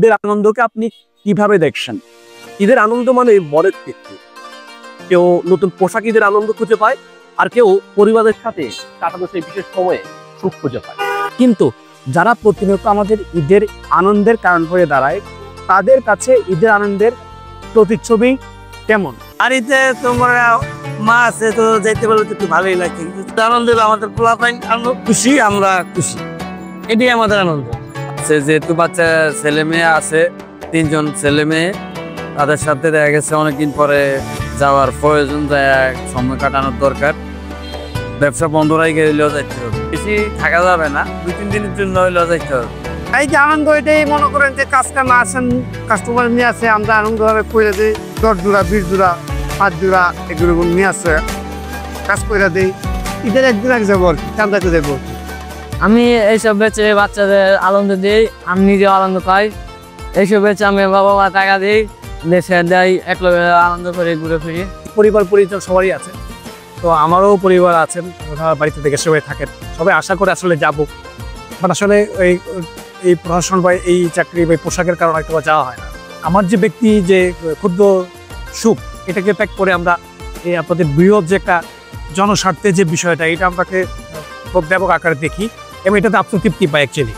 ঈদের আনন্দকে আপনি কিভাবে দেখছেন? ঈদের আনন্দ মানে বড়ের ক্ষেত্রে কেউ নতুন পোশাক ঈদের আনন্দ খুঁজে পায়, আর কেউ পরিবারের সাথে কাটানো সেই বিশেষ সময়ে সুখ খুঁজে পায়। কিন্তু যারা প্রতিনিয়ত আমাদের ঈদের আনন্দের কারণ হয়ে দাঁড়ায়, তাদের কাছে ঈদের আনন্দের প্রতিচ্ছবি কেমন? আর এতে তোমরা মা আছে তো যাইতে পারলে তো একটু ভালোই লাগে। আনন্দ আমাদের পোলাপাইন খুশি, আমরা খুশি, এটাই আমাদের আনন্দ। যেহেতু বাচ্চা ছেলে মেয়ে আছে, 3 জন ছেলে মেয়ে, তাদের সাথে দেখা গেছে অনেকদিন পরে যাওয়ার প্রয়োজন, সময় কাটানোর দরকার। ব্যবসা বন্ধ রাখে হইলেও যাইতে হবে, বেশি থাকা যাবে না, 2-3 দিনের জন্য হইলেও যাইতে হবে। এই যে আনন্দ, এটাই মনে করেন যে কাজকামে আসেন, কাস্টমার নিয়ে আসে, আমরা আনন্দভাবে করে দিই। 10 জোড়া 20 জোড়া 5 জোড়া এগুলো নিয়ে আসে, কাজ করে দিই। ঈদের একদিন আগে যাবো আর কি, চান্দাতে যাবো। আমি এইসব বেচে বাচ্চাদের আনন্দ দিই, আমি নিজেও আনন্দ পাই। এইসব বেচে আমি বাবা মা টাকা দিই, দেশে দেয়, একলগে আনন্দ করে ঘুরে ফিরি। পরিবার পরিজন সবারই আছে, তো আমারও পরিবার আছেন, ওরা বাড়িতে থেকে সবাই থাকেন, সবাই আশা করে আসলে যাব, বাট আসলে এই প্রশাসন বা এই চাকরি বা পোশাকের কারণে হয়তো যাওয়া হয় না। আমার যে ব্যক্তি যে ক্ষুদ্র সুখ, এটাকে ত্যাগ করে আমরা এই আপনাদের বৃহৎ যে একটা জনস্বার্থে যে বিষয়টা, এটা আমাকে ব্যাপক আকারে দেখি এবং এটাতে আত্মতৃপ্তি পাই অ্যাকচুয়ালি।